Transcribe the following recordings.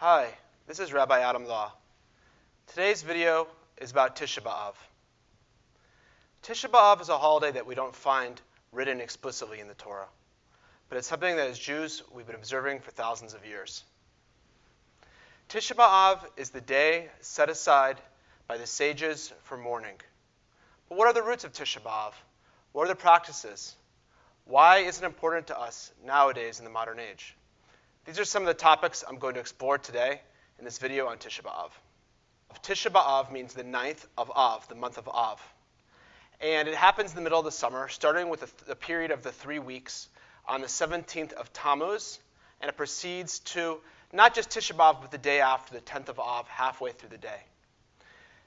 Hi, this is Rabbi Adam Law. Today's video is about Tisha BAv. Tisha BAv is a holiday that we don't find written explicitly in the Torah, but it's something that as Jews we've been observing for thousands of years. Tisha BAv is the day set aside by the sages for mourning. But what are the roots of Tisha BAv? What are the practices? Why is it important to us nowadays in the modern age? These are some of the topics I'm going to explore today in this video on Tisha BAv. Tisha BAv means the 9th of Av, the month of Av. And it happens in the middle of the summer, starting with the period of the 3 weeks on the 17th of Tammuz, and it proceeds to not just Tisha BAv, but the day after, the 10th of Av, halfway through the day.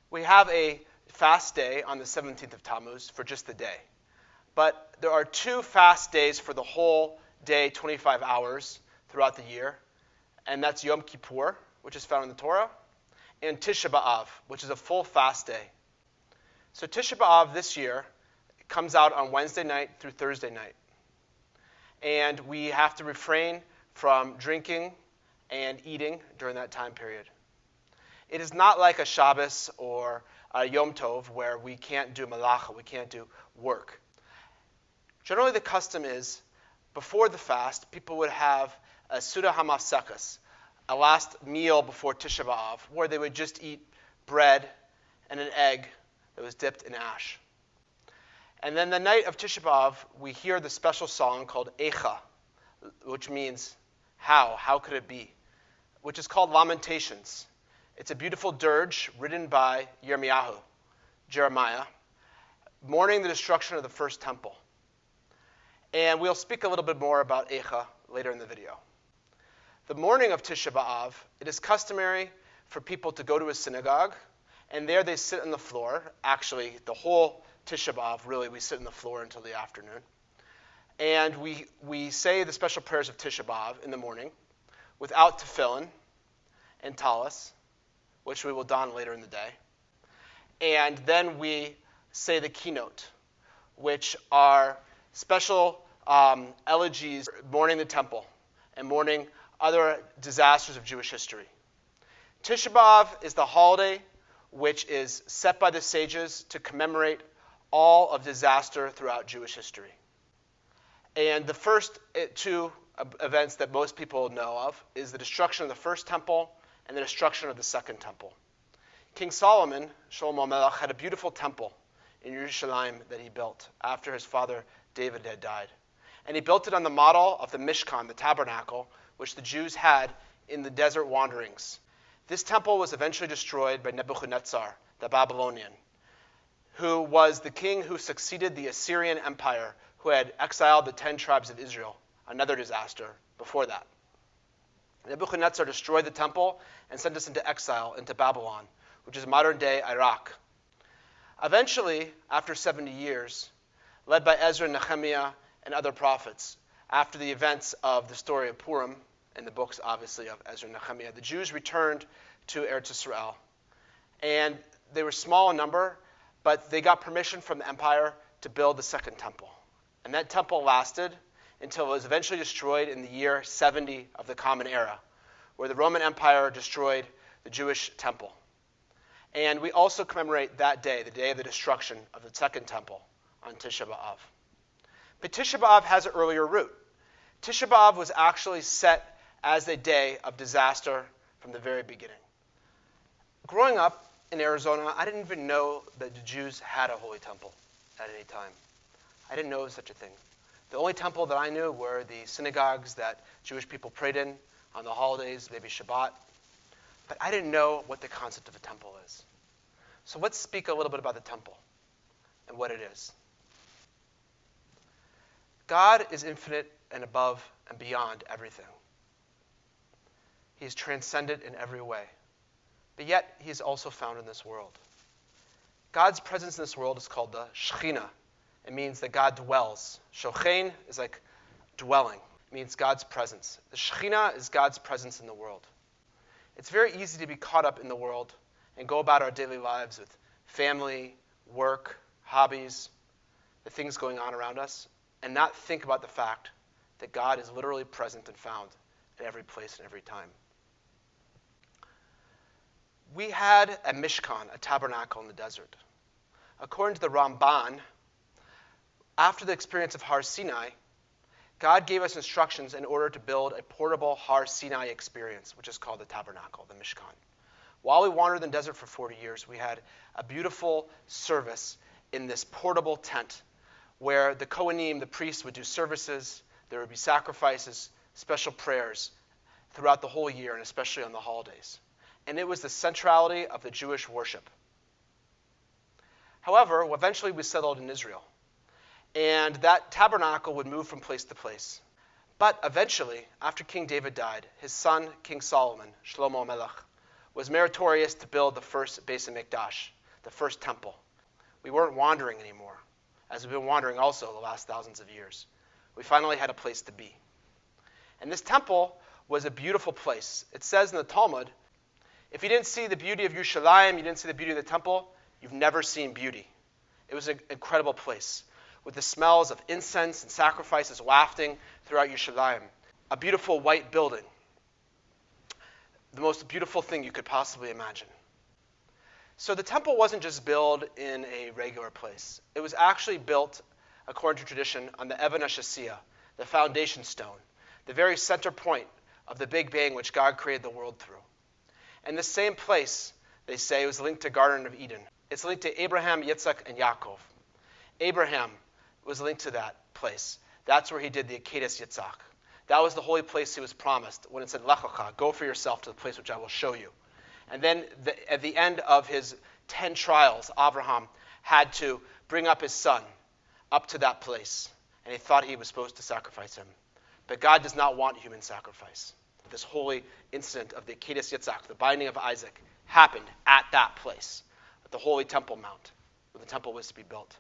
We have a fast day on the 17th of Tammuz for just the day. But there are 2 fast days for the whole day, 25 hours, throughout the year, and that's Yom Kippur, which is found in the Torah, and Tisha BAv, which is a full fast day. So Tisha BAv this year comes out on Wednesday night through Thursday night, and we have to refrain from drinking and eating during that time period. It is not like a Shabbos or a Yom Tov where we can't do malacha, we can't do work. Generally the custom is, before the fast, people would have a Suda HaMafsekas, a last meal before Tisha BAv, where they would just eat bread and an egg that was dipped in ash. And then the night of Tisha BAv, we hear the special song called Eicha, which means how could it be, which is called Lamentations. It's a beautiful dirge written by Yirmiyahu, Jeremiah, mourning the destruction of the first temple. And we'll speak a little bit more about Eicha later in the video. The morning of Tisha BAv, it is customary for people to go to a synagogue, and there they sit on the floor. Actually, the whole Tisha BAv, really, we sit on the floor until the afternoon. And we say the special prayers of Tisha BAv in the morning without tefillin and talis, which we will don later in the day. And then we say the keynote, which are special elegies mourning the temple and mourning other disasters of Jewish history. Tisha BAv is the holiday which is set by the sages to commemorate all of disaster throughout Jewish history. And the first 2 events that most people know of is the destruction of the first temple and the destruction of the second temple. King Solomon, Shlomo Melech, had a beautiful temple in Yerushalayim that he built after his father David had died. And he built it on the model of the Mishkan, the tabernacle, which the Jews had in the desert wanderings. This temple was eventually destroyed by Nebuchadnezzar, the Babylonian, who was the king who succeeded the Assyrian Empire, who had exiled the 10 tribes of Israel, another disaster before that. Nebuchadnezzar destroyed the temple and sent us into exile into Babylon, which is modern-day Iraq. Eventually, after 70 years, led by Ezra and Nehemiah and other prophets, after the events of the story of Purim, and the books, obviously, of Ezra and Nehemiah, the Jews returned to Eretz Yisrael. And they were small in number, but they got permission from the empire to build the second temple. And that temple lasted until it was eventually destroyed in the year 70 of the Common Era, where the Roman Empire destroyed the Jewish temple. And we also commemorate that day, the day of the destruction of the second temple, on Tisha BAv. But Tisha BAv has an earlier root. Tisha BAv was actually set as a day of disaster from the very beginning. Growing up in Arizona, I didn't even know that the Jews had a holy temple at any time. I didn't know such a thing. The only temple that I knew were the synagogues that Jewish people prayed in on the holidays, maybe Shabbat. But I didn't know what the concept of a temple is. So let's speak a little bit about the temple and what it is. God is infinite and above and beyond everything. He is transcendent in every way. But yet, he is also found in this world. God's presence in this world is called the Shekhinah. It means that God dwells. Shochein is like dwelling. It means God's presence. The Shekhinah is God's presence in the world. It's very easy to be caught up in the world and go about our daily lives with family, work, hobbies, the things going on around us, and not think about the fact that God is literally present and found at every place and every time. We had a mishkan, a tabernacle in the desert. According to the Ramban, after the experience of Har Sinai, God gave us instructions in order to build a portable Har Sinai experience, which is called the tabernacle, the mishkan. While we wandered in the desert for 40 years, we had a beautiful service in this portable tent where the Kohanim, the priests, would do services, there would be sacrifices, special prayers throughout the whole year, and especially on the holidays. And it was the centrality of the Jewish worship. However, eventually we settled in Israel, and that tabernacle would move from place to place. But eventually, after King David died, his son, King Solomon, Shlomo Melech, was meritorious to build the first Beis HaMikdash, the first temple. We weren't wandering anymore, as we've been wandering also the last thousands of years. We finally had a place to be. And this temple was a beautiful place. It says in the Talmud, if you didn't see the beauty of Yerushalayim, you didn't see the beauty of the temple, you've never seen beauty. It was an incredible place, with the smells of incense and sacrifices wafting throughout Yerushalayim. A beautiful white building. The most beautiful thing you could possibly imagine. So the temple wasn't just built in a regular place. It was actually built, according to tradition, on the Even HaShasiyah, the foundation stone, the very center point of the Big Bang which God created the world through. And the same place, they say, was linked to Garden of Eden. It's linked to Abraham, Yitzhak, and Yaakov. Abraham was linked to that place. That's where he did the Akedas Yitzhak. That was the holy place he was promised when it said, Lech lecha, go for yourself to the place which I will show you. And then at the end of his 10 trials, Abraham had to bring up his son up to that place. And he thought he was supposed to sacrifice him. But God does not want human sacrifice. This holy incident of the Akedas Yitzhak, the binding of Isaac, happened at that place, at the holy Temple Mount, where the temple was to be built.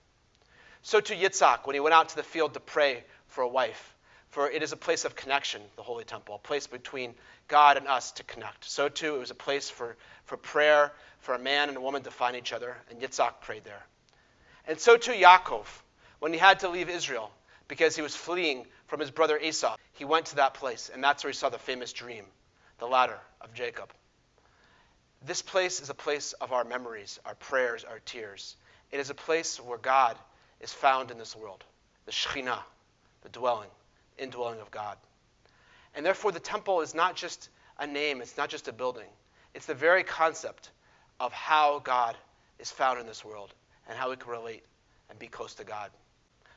So too Yitzhak, when he went out to the field to pray for a wife, for it is a place of connection, the holy temple, a place between God and us to connect. So too it was a place for prayer, for a man and a woman to find each other, and Yitzhak prayed there. And so too Yaakov, when he had to leave Israel, because he was fleeing from his brother Esau, he went to that place, and that's where he saw the famous dream, the ladder of Jacob. This place is a place of our memories, our prayers, our tears. It is a place where God is found in this world, the Shekhinah, the indwelling of God. And therefore the temple is not just a name, it's not just a building. It's the very concept of how God is found in this world and how we can relate and be close to God.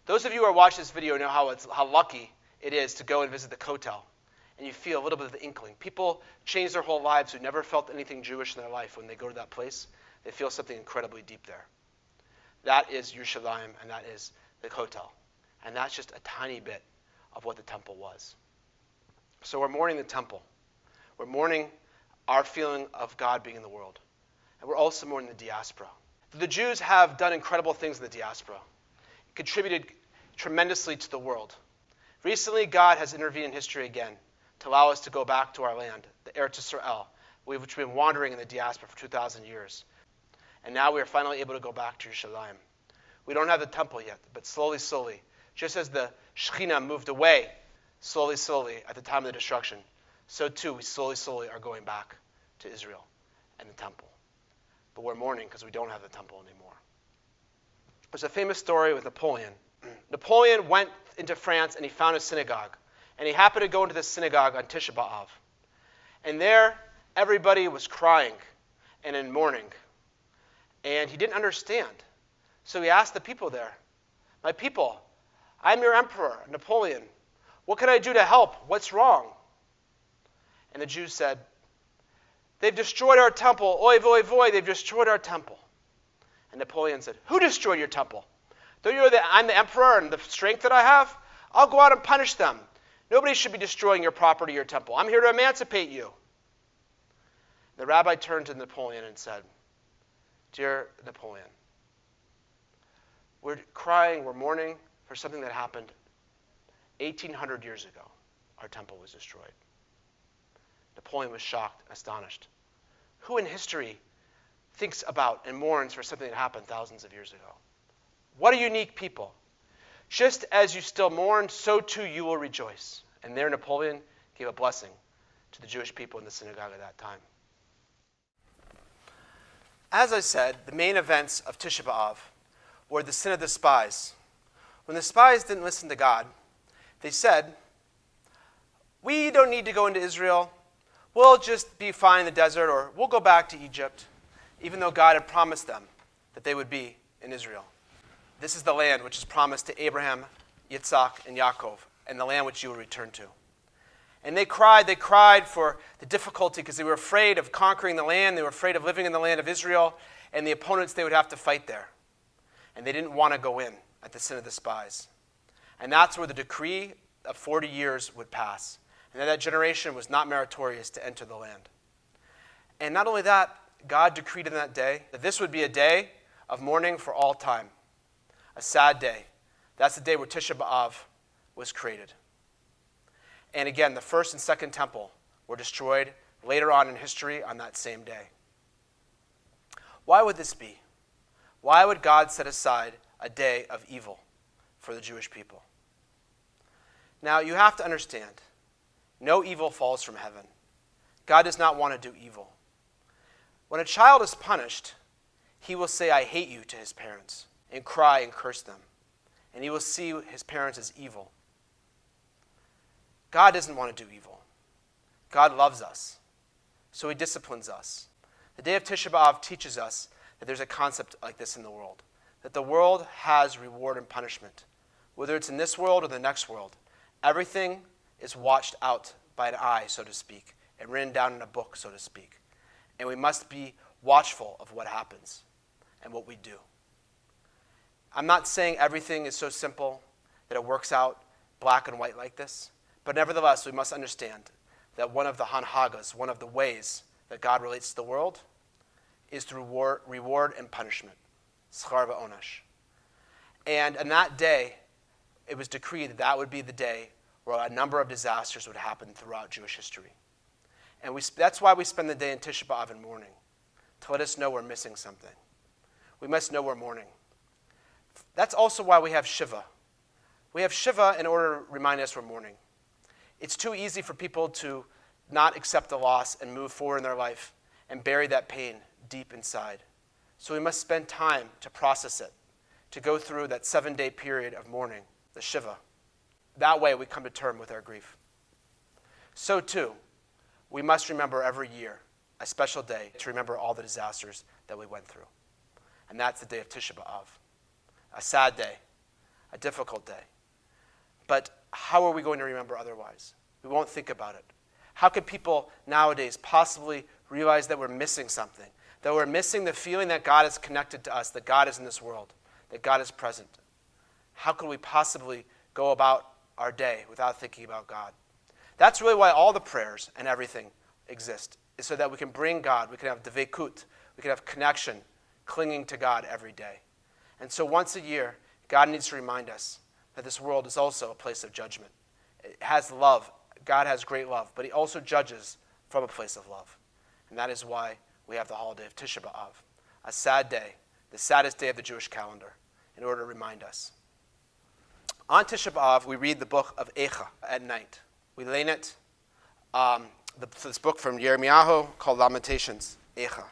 Those of you who are watching this video know how lucky it is to go and visit the Kotel, and you feel a little bit of the inkling. People change their whole lives who never felt anything Jewish in their life. When they go to that place, they feel something incredibly deep there. That is Yerushalayim, and that is the Kotel. And that's just a tiny bit of what the temple was. So we're mourning the temple. We're mourning our feeling of God being in the world. And we're also mourning the diaspora. The Jews have done incredible things in the diaspora, contributed tremendously to the world. Recently, God has intervened in history again to allow us to go back to our land, the Eretz Yisrael, which we've been wandering in the diaspora for 2,000 years. And now we are finally able to go back to Yerushalayim. We don't have the temple yet, but slowly, just as the Shekhinah moved away, slowly, at the time of the destruction, so too we slowly are going back to Israel and the temple. But we're mourning because we don't have the temple anymore. There's a famous story with Napoleon. Napoleon went into France and he found a synagogue. And he happened to go into this synagogue on Tisha BAv. And there, everybody was crying and in mourning. And he didn't understand. So he asked the people there, "My people, I'm your emperor, Napoleon. What can I do to help? What's wrong?" And the Jews said, "They've destroyed our temple. Oy voy voy, they've destroyed our temple." And Napoleon said, "Who destroyed your temple? Don't you know that I'm the emperor and the strength that I have? I'll go out and punish them. Nobody should be destroying your property or temple. I'm here to emancipate you." The rabbi turned to Napoleon and said, "Dear Napoleon, we're crying, we're mourning for something that happened 1,800 years ago. Our temple was destroyed." Napoleon was shocked, astonished. Who in history thinks about and mourns for something that happened thousands of years ago? What a unique people. Just as you still mourn, so too you will rejoice. And there Napoleon gave a blessing to the Jewish people in the synagogue at that time. As I said, the main events of Tisha BAv were the sin of the spies. When the spies didn't listen to God, they said, we don't need to go into Israel. We'll just be fine in the desert, or we'll go back to Egypt, even though God had promised them that they would be in Israel. This is the land which is promised to Abraham, Yitzhak, and Yaakov, and the land which you will return to. And they cried for the difficulty because they were afraid of conquering the land. They were afraid of living in the land of Israel and the opponents they would have to fight there. And they didn't want to go in at the sin of the spies. And that's where the decree of 40 years would pass. And that generation was not meritorious to enter the land. And not only that, God decreed in that day that this would be a day of mourning for all time. A sad day. That's the day where Tisha BAv was created. And again, the first and second temple were destroyed later on in history on that same day. Why would this be? Why would God set aside a day of evil for the Jewish people? Now, you have to understand, no evil falls from heaven. God does not want to do evil. When a child is punished, he will say, I hate you to his parents, and cry and curse them. And he will see his parents as evil. God doesn't want to do evil. God loves us, so he disciplines us. The day of Tisha BAv teaches us that there's a concept like this in the world, that the world has reward and punishment. Whether it's in this world or the next world, everything is watched out by an eye, so to speak, and written down in a book, so to speak. And we must be watchful of what happens and what we do. I'm not saying everything is so simple that it works out black and white like this, but nevertheless, we must understand that one of the hanhagas, one of the ways that God relates to the world, is through reward and punishment. Schar va'onash. And on that day, it was decreed that that would be the day where a number of disasters would happen throughout Jewish history. And that's why we spend the day in Tisha BAv in mourning, to let us know we're missing something. We must know we're mourning. That's also why we have Shiva. We have Shiva in order to remind us we're mourning. It's too easy for people to not accept the loss and move forward in their life and bury that pain deep inside. So we must spend time to process it, to go through that 7-day period of mourning, the Shiva. That way we come to terms with our grief. So too, we must remember every year a special day to remember all the disasters that we went through. And that's the day of Tisha BAv. A sad day, a difficult day. But how are we going to remember otherwise? We won't think about it. How can people nowadays possibly realize that we're missing something? That we're missing the feeling that God is connected to us, that God is in this world, that God is present. How could we possibly go about our day without thinking about God? That's really why all the prayers and everything exist, is so that we can bring God, we can have devekut, we can have connection, clinging to God every day. And so once a year, God needs to remind us that this world is also a place of judgment. It has love. God has great love, but he also judges from a place of love. And that is why we have the holiday of Tisha BAv, a sad day, the saddest day of the Jewish calendar, in order to remind us. On Tisha BAv, we read the book of Eicha at night. We learn it, this book from Yirmiyahu called Lamentations, Eicha.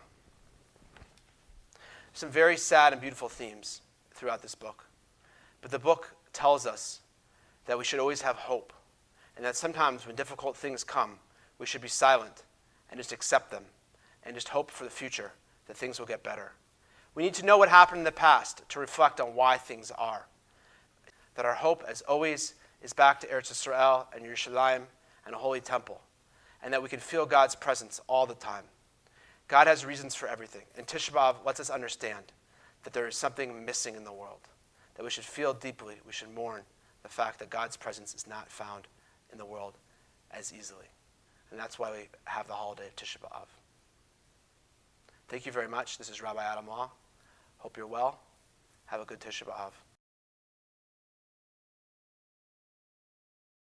Some very sad and beautiful themes throughout this book. But the book tells us that we should always have hope, and that sometimes when difficult things come, we should be silent and just accept them and just hope for the future that things will get better. We need to know what happened in the past to reflect on why things are. That our hope, as always, is back to Eretz Yisrael and Yerushalayim and a holy temple, and that we can feel God's presence all the time. God has reasons for everything, and Tisha BAv lets us understand that there is something missing in the world, that we should feel deeply, we should mourn the fact that God's presence is not found in the world as easily. And that's why we have the holiday of Tisha BAv. Thank you very much. This is Rabbi Adam Law. Hope you're well. Have a good Tisha BAv.